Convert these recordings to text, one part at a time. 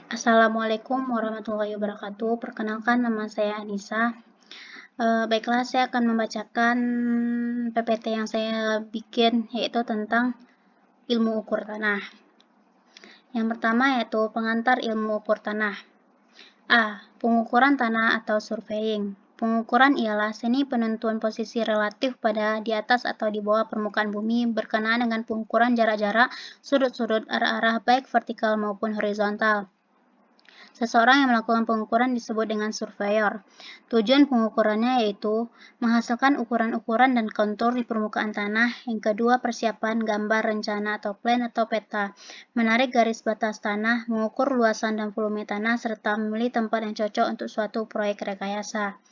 Assalamualaikum warahmatullahi wabarakatuh. Perkenalkan, nama saya Anissa. Baiklah, saya akan membacakan PPT yang saya bikin, yaitu tentang ilmu ukur tanah. Yang pertama yaitu pengantar ilmu ukur tanah. A. Pengukuran tanah atau surveying. Pengukuran ialah seni penentuan posisi relatif pada di atas atau di bawah permukaan bumi berkenaan dengan pengukuran jarak-jarak, sudut-sudut, arah-arah baik vertikal maupun horizontal. Seseorang yang melakukan pengukuran disebut dengan surveyor. Tujuan pengukurannya yaitu menghasilkan ukuran-ukuran dan kontur di permukaan tanah. Yang kedua, persiapan gambar rencana atau plan atau peta, menarik garis batas tanah, mengukur luasan dan volume tanah, serta memilih tempat yang cocok untuk suatu proyek rekayasa.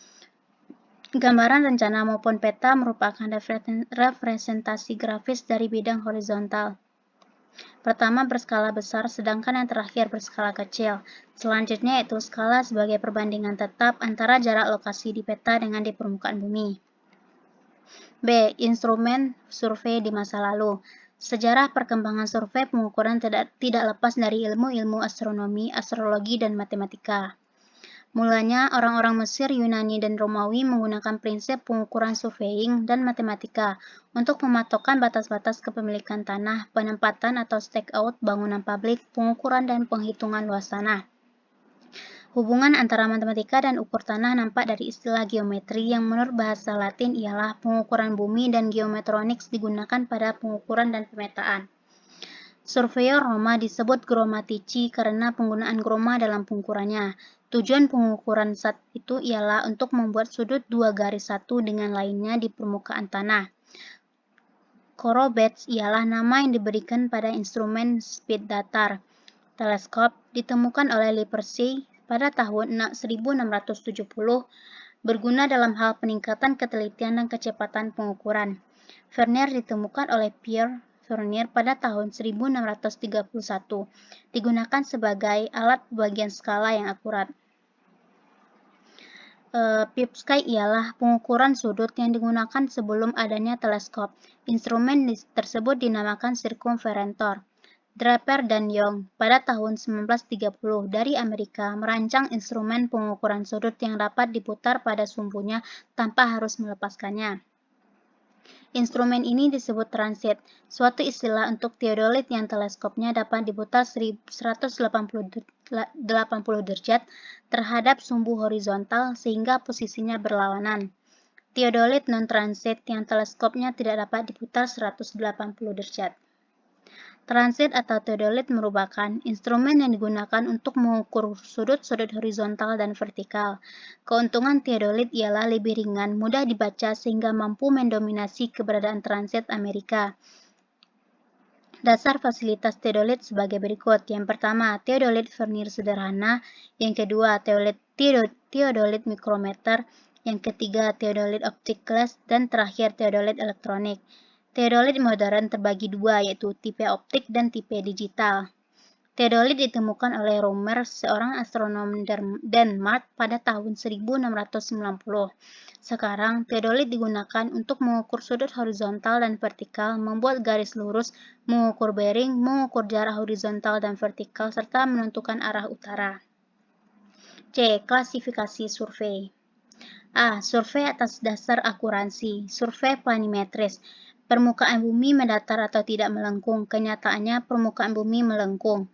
Gambaran rencana maupun peta merupakan representasi grafis dari bidang horizontal. Pertama berskala besar, sedangkan yang terakhir berskala kecil. Selanjutnya yaitu skala sebagai perbandingan tetap antara jarak lokasi di peta dengan di permukaan bumi. B. Instrumen survei di masa lalu. Sejarah perkembangan survei pengukuran tidak lepas dari ilmu-ilmu astronomi, astrologi, dan matematika. Mulanya, orang-orang Mesir, Yunani, dan Romawi menggunakan prinsip pengukuran surveying dan matematika untuk mematokkan batas-batas kepemilikan tanah, penempatan atau stakeout bangunan publik, pengukuran dan penghitungan luas tanah. Hubungan antara matematika dan ukur tanah nampak dari istilah geometri yang menurut bahasa Latin ialah pengukuran bumi dan geometronics digunakan pada pengukuran dan pemetaan. Surveyor Roma disebut grammatici karena penggunaan groma dalam pengukurannya. Tujuan pengukuran saat itu ialah untuk membuat sudut dua garis satu dengan lainnya di permukaan tanah. Corobets ialah nama yang diberikan pada instrumen speed datar. Teleskop ditemukan oleh Lippershey pada tahun 1670, berguna dalam hal peningkatan ketelitian dan kecepatan pengukuran. Vernier ditemukan oleh Pierre Vernier pada tahun 1631, digunakan sebagai alat bagian skala yang akurat. Pipsky ialah pengukuran sudut yang digunakan sebelum adanya teleskop. Instrumen tersebut dinamakan circumferentor. Draper dan Young pada tahun 1930 dari Amerika merancang instrumen pengukuran sudut yang dapat diputar pada sumbunya tanpa harus melepaskannya. Instrumen ini disebut transit, suatu istilah untuk teodolit yang teleskopnya dapat diputar 180 derajat terhadap sumbu horizontal sehingga posisinya berlawanan. Teodolit non-transit yang teleskopnya tidak dapat diputar 180 derajat. Transit atau teodolit merupakan instrumen yang digunakan untuk mengukur sudut-sudut horizontal dan vertikal. Keuntungan teodolit ialah lebih ringan, mudah dibaca sehingga mampu mendominasi keberadaan transit Amerika. Dasar fasilitas teodolit sebagai berikut. Yang pertama, teodolit Vernier sederhana. Yang kedua, teodolit mikrometer. Yang ketiga, teodolit optik glass. Dan terakhir, teodolit elektronik. Teodolit modern terbagi dua, yaitu tipe optik dan tipe digital. Teodolit ditemukan oleh Romer, seorang astronom Denmark pada tahun 1690. Sekarang, teodolit digunakan untuk mengukur sudut horizontal dan vertikal, membuat garis lurus, mengukur bearing, mengukur jarak horizontal dan vertikal, serta menentukan arah utara. C. Klasifikasi survei. A. Survei atas dasar akuransi. Survei planimetris. Permukaan bumi mendatar atau tidak melengkung. Kenyataannya permukaan bumi melengkung.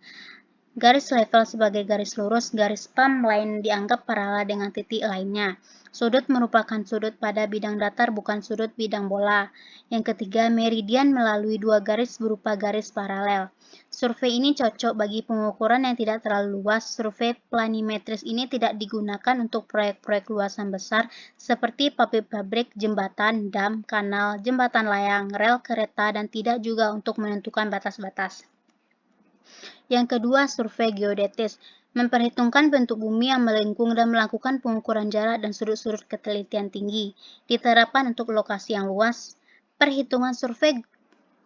Garis level sebagai garis lurus, garis pam lain dianggap paralel dengan titik lainnya. Sudut merupakan sudut pada bidang datar, bukan sudut bidang bola. Yang ketiga, meridian melalui dua garis berupa garis paralel. Survei ini cocok bagi pengukuran yang tidak terlalu luas. Survei planimetris ini tidak digunakan untuk proyek-proyek luasan besar seperti pabrik-pabrik, jembatan, dam, kanal, jembatan layang, rel kereta, dan tidak juga untuk menentukan batas-batas. Yang kedua, survei geodetis. Memperhitungkan bentuk bumi yang melengkung dan melakukan pengukuran jarak dan sudut-sudut ketelitian tinggi. Diterapkan untuk lokasi yang luas. Perhitungan survei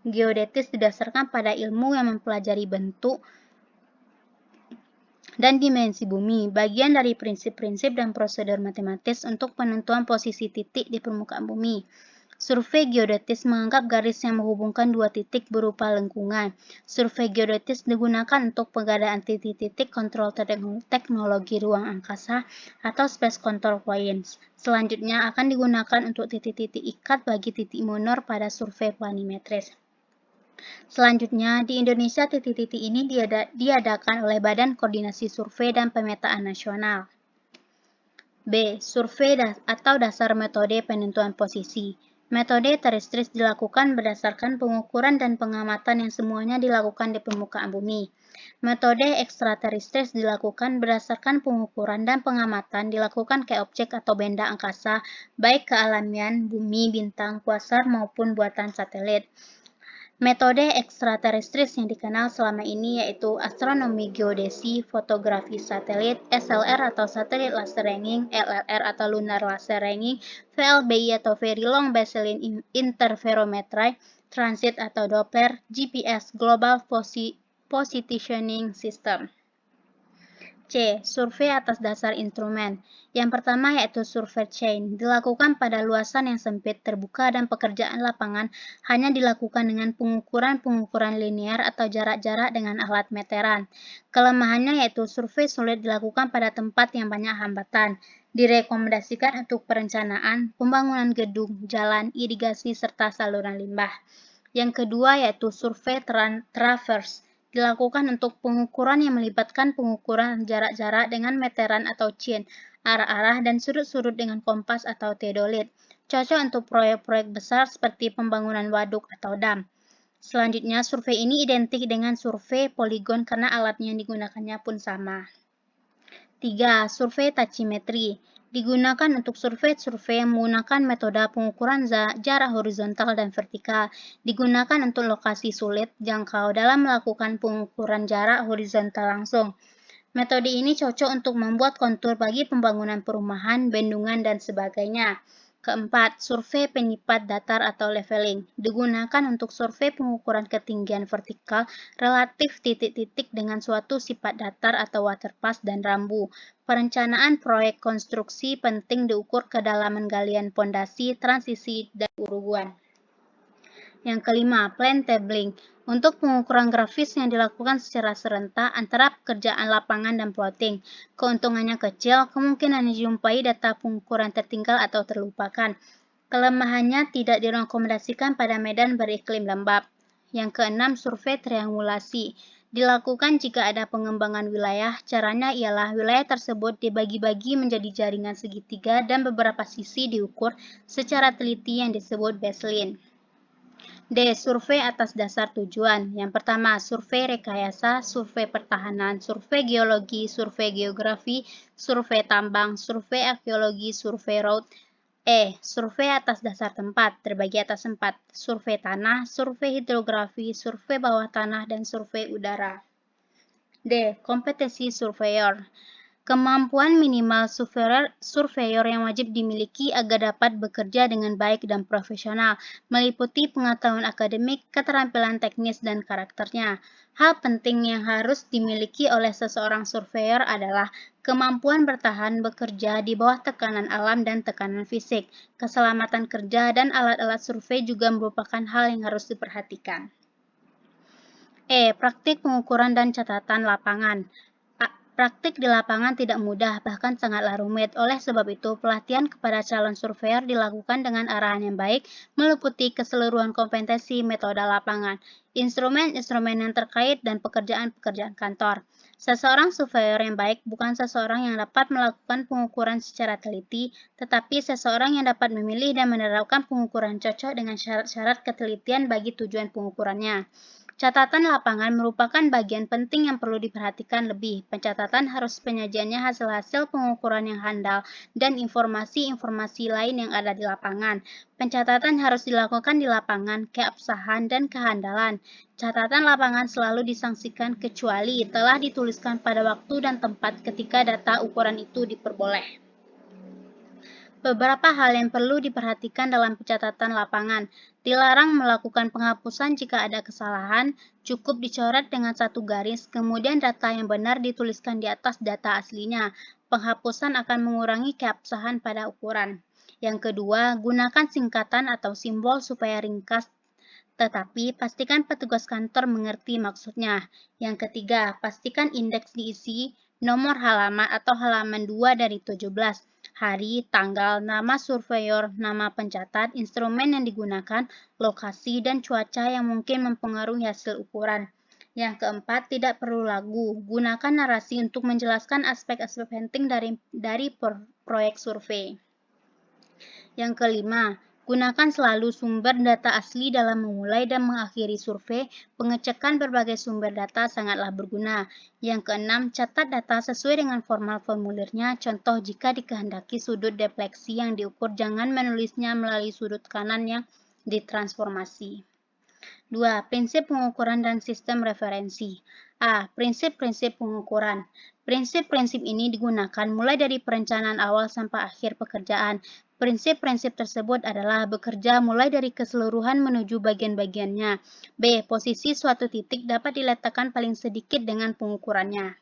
geodetis didasarkan pada ilmu yang mempelajari bentuk dan dimensi bumi, bagian dari prinsip-prinsip dan prosedur matematis untuk penentuan posisi titik di permukaan bumi. Survei geodetis menganggap garis yang menghubungkan dua titik berupa lengkungan. Survei geodetis digunakan untuk pengadaan titik-titik kontrol teknologi ruang angkasa atau Space Control Points. Selanjutnya akan digunakan untuk titik-titik ikat bagi titik minor pada survei planimetris. Selanjutnya, di Indonesia titik-titik ini diadakan oleh Badan Koordinasi Survei dan Pemetaan Nasional. B. Survei atau dasar metode penentuan posisi. Metode teristris dilakukan berdasarkan pengukuran dan pengamatan yang semuanya dilakukan di permukaan bumi. Metode ekstrateristris dilakukan berdasarkan pengukuran dan pengamatan dilakukan ke objek atau benda angkasa, baik kealamian, bumi, bintang, quasar maupun buatan satelit. Metode ekstrateristris yang dikenal selama ini yaitu astronomi geodesi, fotografi satelit, SLR atau Satellite Laser Ranging, LLR atau Lunar Laser Ranging, VLBI atau Very Long Baseline Interferometry, Transit atau Doppler, GPS Global Positioning System. C. Survei atas dasar instrumen. Yang pertama yaitu survei chain, dilakukan pada luasan yang sempit, terbuka, dan pekerjaan lapangan hanya dilakukan dengan pengukuran linear atau jarak-jarak dengan alat meteran. Kelemahannya yaitu survei sulit dilakukan pada tempat yang banyak hambatan. Direkomendasikan untuk perencanaan, pembangunan gedung, jalan, irigasi, serta saluran limbah. Yang kedua yaitu survei traverse, dilakukan untuk pengukuran yang melibatkan pengukuran jarak-jarak dengan meteran atau chin, arah-arah, dan sudut-sudut dengan kompas atau teodolit. Cocok untuk proyek-proyek besar seperti pembangunan waduk atau dam. Selanjutnya, survei ini identik dengan survei poligon karena alatnya yang digunakannya pun sama. 3. Survei tachymetry. Digunakan untuk survei yang menggunakan metode pengukuran jarak horizontal dan vertikal. Digunakan untuk lokasi sulit jangkau dalam melakukan pengukuran jarak horizontal langsung. Metode ini cocok untuk membuat kontur bagi pembangunan perumahan, bendungan, dan sebagainya. Keempat, survei penyipat datar atau leveling. Digunakan untuk survei pengukuran ketinggian vertikal relatif titik-titik dengan suatu sifat datar atau waterpass dan rambu. Perencanaan proyek konstruksi penting diukur kedalaman galian pondasi, transisi, dan uruguan. Yang kelima, plan tabling. Untuk pengukuran grafis yang dilakukan secara serentak antara pekerjaan lapangan dan plotting. Keuntungannya kecil, kemungkinan dijumpai data pengukuran tertinggal atau terlupakan. Kelemahannya tidak direkomendasikan pada medan beriklim lembab. Yang keenam, survei triangulasi. Dilakukan jika ada pengembangan wilayah, caranya ialah wilayah tersebut dibagi-bagi menjadi jaringan segitiga dan beberapa sisi diukur secara teliti yang disebut baseline. D. Survei atas dasar tujuan. Yang pertama, survei rekayasa, survei pertahanan, survei geologi, survei geografi, survei tambang, survei arkeologi, survei road. E. Survei atas dasar tempat, terbagi atas 4. Survei tanah, survei hidrografi, survei bawah tanah, dan survei udara. D. Kompetensi surveyor. Kemampuan minimal surveyor yang wajib dimiliki agar dapat bekerja dengan baik dan profesional, meliputi pengetahuan akademik, keterampilan teknis, dan karakternya. Hal penting yang harus dimiliki oleh seseorang surveyor adalah kemampuan bertahan bekerja di bawah tekanan alam dan tekanan fisik. Keselamatan kerja dan alat-alat survei juga merupakan hal yang harus diperhatikan. E. Praktik pengukuran dan catatan lapangan. Praktik di lapangan tidak mudah, bahkan sangatlah rumit. Oleh sebab itu, pelatihan kepada calon surveyor dilakukan dengan arahan yang baik, meliputi keseluruhan kompetensi metode lapangan, instrumen-instrumen yang terkait, dan pekerjaan-pekerjaan kantor. Seseorang surveyor yang baik bukan seseorang yang dapat melakukan pengukuran secara teliti, tetapi seseorang yang dapat memilih dan menerapkan pengukuran cocok dengan syarat-syarat ketelitian bagi tujuan pengukurannya. Catatan lapangan merupakan bagian penting yang perlu diperhatikan lebih. Pencatatan harus penyajiannya hasil-hasil pengukuran yang handal dan informasi-informasi lain yang ada di lapangan. Pencatatan harus dilakukan di lapangan, keabsahan, dan kehandalan. Catatan lapangan selalu disangsikan kecuali telah dituliskan pada waktu dan tempat ketika data ukuran itu diperboleh. Beberapa hal yang perlu diperhatikan dalam pencatatan lapangan. Dilarang melakukan penghapusan jika ada kesalahan, cukup dicoret dengan satu garis, kemudian data yang benar dituliskan di atas data aslinya. Penghapusan akan mengurangi keabsahan pada ukuran. Yang kedua, gunakan singkatan atau simbol supaya ringkas, tetapi pastikan petugas kantor mengerti maksudnya. Yang ketiga, pastikan indeks diisi nomor halaman atau halaman 2 dari 17. Hari, tanggal, nama surveyor, nama pencatat, instrumen yang digunakan, lokasi, dan cuaca yang mungkin mempengaruhi hasil ukuran. Yang keempat, tidak perlu lagu. Gunakan narasi untuk menjelaskan aspek-aspek penting dari proyek survei. Yang kelima, gunakan selalu sumber data asli dalam memulai dan mengakhiri survei. Pengecekan berbagai sumber data sangatlah berguna. Yang keenam, catat data sesuai dengan format formulirnya. Contoh, jika dikehendaki sudut defleksi yang diukur, jangan menulisnya melalui sudut kanan yang ditransformasi. 2. Prinsip pengukuran dan sistem referensi. A. Prinsip-prinsip pengukuran. Prinsip-prinsip ini digunakan mulai dari perencanaan awal sampai akhir pekerjaan. Prinsip-prinsip tersebut adalah bekerja mulai dari keseluruhan menuju bagian-bagiannya. B. Posisi suatu titik dapat diletakkan paling sedikit dengan pengukurannya.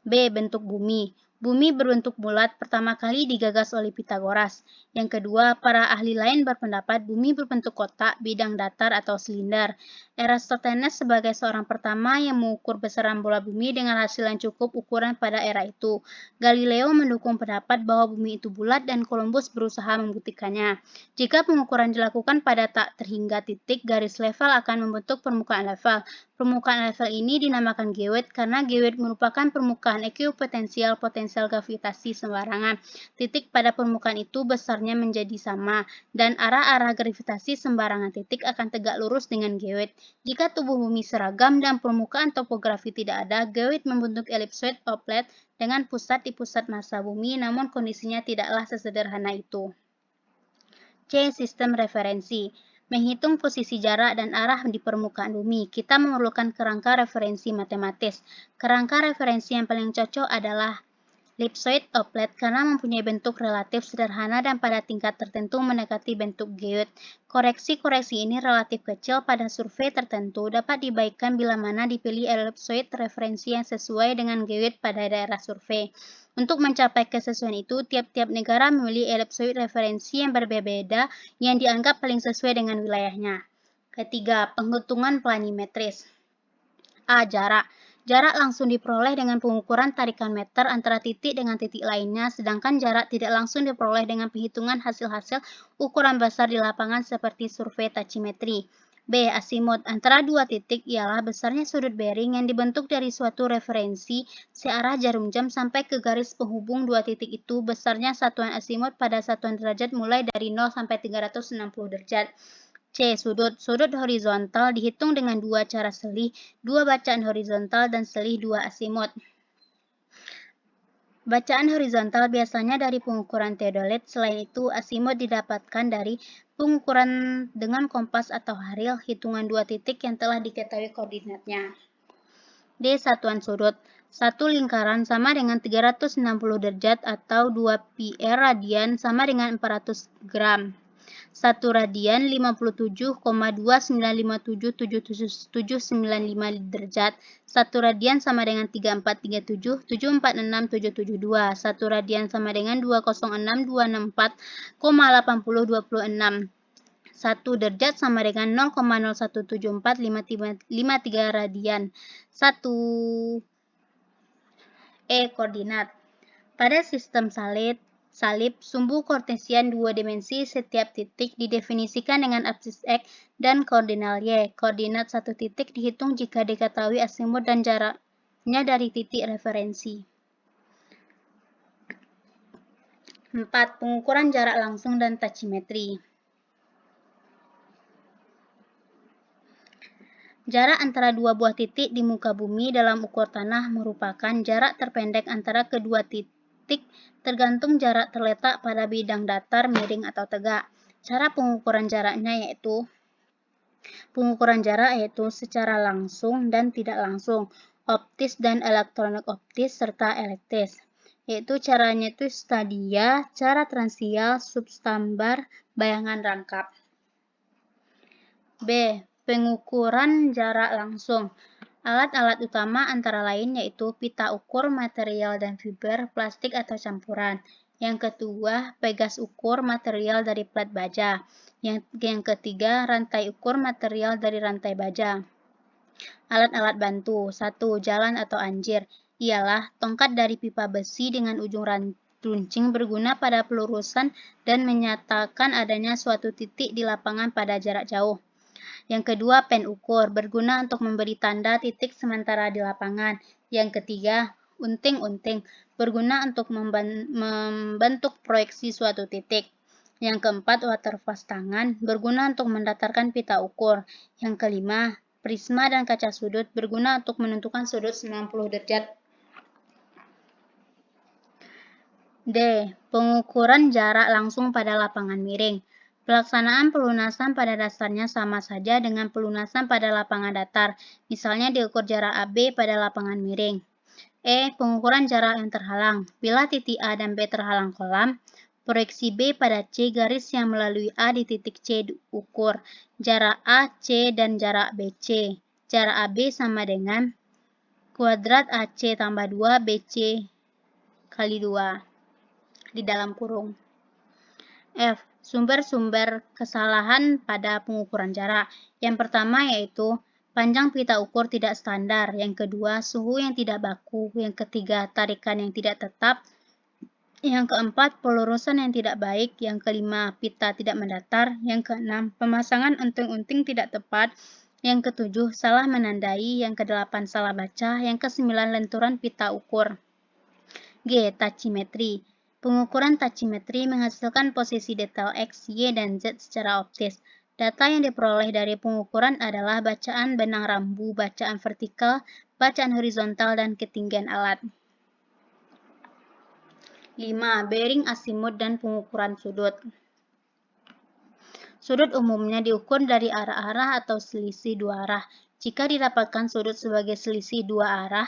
B. Bentuk bumi. Bumi berbentuk bulat pertama kali digagas oleh Pythagoras. Yang kedua, para ahli lain berpendapat bumi berbentuk kotak, bidang datar, atau silinder. Eratosthenes sebagai seorang pertama yang mengukur besaran bola bumi dengan hasil yang cukup ukuran pada era itu. Galileo mendukung pendapat bahwa bumi itu bulat dan Columbus berusaha membuktikannya. Jika pengukuran dilakukan pada tak terhingga titik, garis level akan membentuk permukaan level. Permukaan level ini dinamakan geoid karena geoid merupakan permukaan ekuipotensial potensial gravitasi sembarangan. Titik pada permukaan itu besarnya menjadi sama, dan arah-arah gravitasi sembarangan titik akan tegak lurus dengan geoid. Jika tubuh bumi seragam dan permukaan topografi tidak ada, geoid membentuk ellipsoid oblate dengan pusat di pusat massa bumi, namun kondisinya tidaklah sesederhana itu. C. Sistem referensi. Menghitung posisi jarak dan arah di permukaan bumi, kita memerlukan kerangka referensi matematis. Kerangka referensi yang paling cocok adalah ellipsoid oblate karena mempunyai bentuk relatif sederhana dan pada tingkat tertentu mendekati bentuk geoid. Koreksi-koreksi ini relatif kecil pada survei tertentu dapat dibaikkan bila mana dipilih ellipsoid referensi yang sesuai dengan geoid pada daerah survei. Untuk mencapai kesesuaian itu, tiap-tiap negara memilih ellipsoid referensi yang berbeda yang dianggap paling sesuai dengan wilayahnya. Ketiga, penghitungan planimetris. A. Jarak. Jarak langsung diperoleh dengan pengukuran tarikan meter antara titik dengan titik lainnya, sedangkan jarak tidak langsung diperoleh dengan penghitungan hasil-hasil ukuran besar di lapangan seperti survei tachymetry. B. Asimut. Antara dua titik ialah besarnya sudut bearing yang dibentuk dari suatu referensi searah jarum jam sampai ke garis penghubung dua titik itu. Besarnya satuan asimut pada satuan derajat mulai dari 0 sampai 360 derajat. C. Sudut. Sudut horizontal dihitung dengan dua cara selih, dua bacaan horizontal dan selih dua asimut. Bacaan horizontal biasanya dari pengukuran teodolit, selain itu asimut didapatkan dari pengukuran dengan kompas atau haril, hitungan dua titik yang telah diketahui koordinatnya. D. Satuan sudut. Satu lingkaran sama dengan 360 derajat atau 2 pi radian sama dengan 400 gram. 1 radian 57,29577795 derajat. 1 radian sama dengan 3437 746772. 1 radian sama dengan 206264,8026. 1 derajat sama dengan 0,017453 radian. 1 koordinat. Pada sistem salib, sumbu kartesian dua dimensi setiap titik didefinisikan dengan absis X dan koordinat Y. Koordinat satu titik dihitung jika diketahui asimut dan jaraknya dari titik referensi. 4. Pengukuran jarak langsung dan tachymetry. Jarak antara dua buah titik di muka bumi dalam ukur tanah merupakan jarak terpendek antara kedua titik tergantung jarak terletak pada bidang datar, miring, atau tegak. Cara pengukuran jaraknya yaitu secara langsung dan tidak langsung, optis dan elektronik optis, serta elektris. Yaitu caranya itu stadia, cara transial, substambar, bayangan rangkap. B. Pengukuran jarak langsung. Alat-alat utama antara lain yaitu pita ukur, material dan fiber, plastik atau campuran. Yang kedua, pegas ukur material dari plat baja. Yang ketiga, rantai ukur material dari rantai baja. Alat-alat bantu. 1. Jalan atau anjir. Ialah tongkat dari pipa besi dengan ujung runcing berguna pada pelurusan dan menyatakan adanya suatu titik di lapangan pada jarak jauh. Yang kedua, pen ukur, berguna untuk memberi tanda titik sementara di lapangan. Yang ketiga, unting-unting, berguna untuk membentuk proyeksi suatu titik. Yang keempat, waterfast tangan, berguna untuk mendatarkan pita ukur. Yang kelima, prisma dan kaca sudut, berguna untuk menentukan sudut 90 derajat. D. Pengukuran jarak langsung pada lapangan miring. Pelaksanaan pelunasan pada dasarnya sama saja dengan pelunasan pada lapangan datar, misalnya diukur jarak AB pada lapangan miring. E. Pengukuran jarak yang terhalang. Bila titik A dan B terhalang kolam, proyeksi B pada C garis yang melalui A di titik C diukur. Jarak A, C, dan jarak BC. Jarak AB sama dengan kuadrat AC tambah 2 BC kali 2 di dalam kurung. F. Sumber-sumber kesalahan pada pengukuran jarak. Yang pertama yaitu panjang pita ukur tidak standar. Yang kedua, suhu yang tidak baku. Yang ketiga, tarikan yang tidak tetap. Yang keempat, pelurusan yang tidak baik. Yang kelima, pita tidak mendatar. Yang keenam, pemasangan unting-unting tidak tepat. Yang ketujuh, salah menandai. Yang kedelapan, salah baca. Yang kesembilan, lenturan pita ukur. G. Tachimetri. Pengukuran tachimetri menghasilkan posisi detail X, Y, dan Z secara optis. Data yang diperoleh dari pengukuran adalah bacaan benang rambu, bacaan vertikal, bacaan horizontal, dan ketinggian alat. 5. Bearing asimut dan pengukuran sudut. Sudut umumnya diukur dari arah-arah atau selisih dua arah. Jika didapatkan sudut sebagai selisih dua arah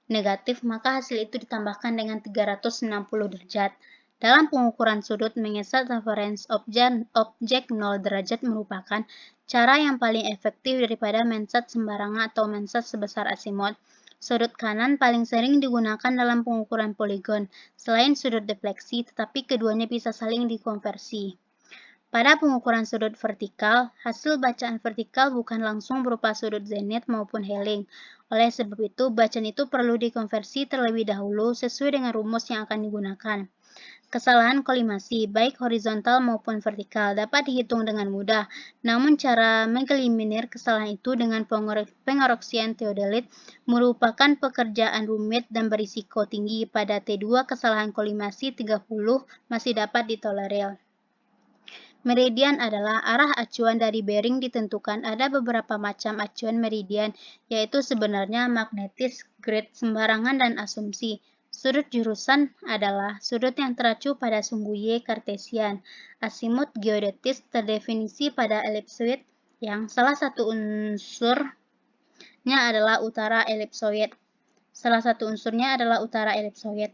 negatif, maka hasil itu ditambahkan dengan 360 derajat. Dalam pengukuran sudut, mengeset reference objek 0 derajat merupakan cara yang paling efektif daripada menset sembarangan atau menset sebesar asimut. Sudut kanan paling sering digunakan dalam pengukuran poligon, selain sudut defleksi, tetapi keduanya bisa saling dikonversi. Pada pengukuran sudut vertikal, hasil bacaan vertikal bukan langsung berupa sudut zenit maupun heling. Oleh sebab itu, bacaan itu perlu dikonversi terlebih dahulu sesuai dengan rumus yang akan digunakan. Kesalahan kolimasi, baik horizontal maupun vertikal, dapat dihitung dengan mudah. Namun, cara mengeliminir kesalahan itu dengan pengoreksian teodolit merupakan pekerjaan rumit dan berisiko tinggi. Pada T2, kesalahan kolimasi 30 masih dapat ditolerir. Meridian adalah arah acuan dari bearing ditentukan. Ada beberapa macam acuan meridian, yaitu sebenarnya magnetis, grid, sembarangan, dan asumsi. Sudut jurusan adalah sudut yang teracu pada sumbu Y kartesian. Asimut geodetis terdefinisi pada elipsoid yang salah satu unsurnya adalah utara elipsoid.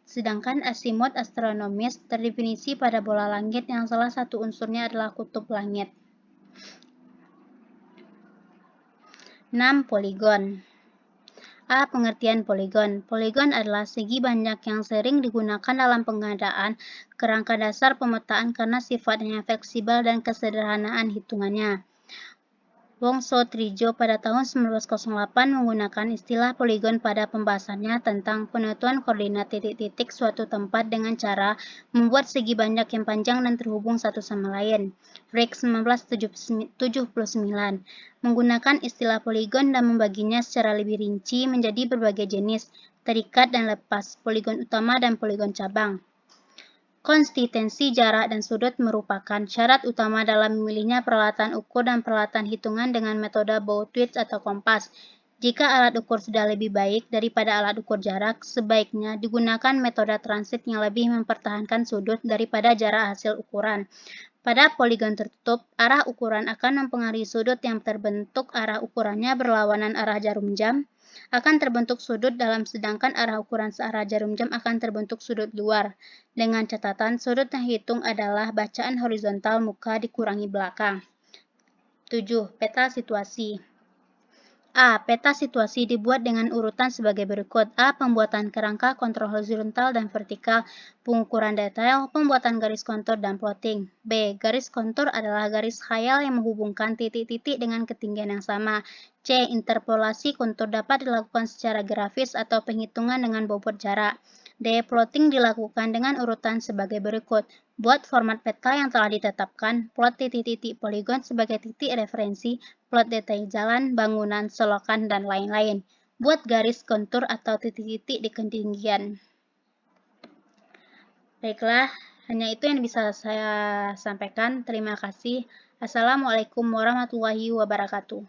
Sedangkan asimut astronomis terdefinisi pada bola langit yang salah satu unsurnya adalah kutub langit. 6. Poligon. A. Pengertian poligon. Poligon adalah segi banyak yang sering digunakan dalam pengadaan kerangka dasar pemetaan karena sifatnya fleksibel dan kesederhanaan hitungannya. Wongso Trijo pada tahun 1908 menggunakan istilah poligon pada pembahasannya tentang penentuan koordinat titik-titik suatu tempat dengan cara membuat segi banyak yang panjang dan terhubung satu sama lain. Frick 1979 menggunakan istilah poligon dan membaginya secara lebih rinci menjadi berbagai jenis, terikat dan lepas, poligon utama dan poligon cabang. Konsistensi jarak dan sudut merupakan syarat utama dalam memilihnya peralatan ukur dan peralatan hitungan dengan metode Bowditch atau kompas. Jika alat ukur sudah lebih baik daripada alat ukur jarak, sebaiknya digunakan metode transit yang lebih mempertahankan sudut daripada jarak hasil ukuran. Pada poligon tertutup, arah ukuran akan mempengaruhi sudut yang terbentuk. Arah ukurannya berlawanan arah jarum jam akan terbentuk sudut dalam, sedangkan arah ukuran searah jarum jam akan terbentuk sudut luar. Dengan catatan, sudut yang dihitung adalah bacaan horizontal muka dikurangi belakang. 7. Peta situasi. A. Peta situasi dibuat dengan urutan sebagai berikut. A. Pembuatan kerangka, kontrol horizontal dan vertikal, pengukuran detail, pembuatan garis kontur, dan plotting. B. Garis kontur adalah garis khayal yang menghubungkan titik-titik dengan ketinggian yang sama. C. Interpolasi kontur dapat dilakukan secara grafis atau penghitungan dengan bobot jarak. D. Plotting dilakukan dengan urutan sebagai berikut. Buat format peta yang telah ditetapkan, plot titik-titik poligon sebagai titik referensi, plot detail jalan, bangunan, selokan, dan lain-lain. Buat garis kontur atau titik-titik di ketinggian. Baiklah, hanya itu yang bisa saya sampaikan. Terima kasih. Assalamualaikum warahmatullahi wabarakatuh.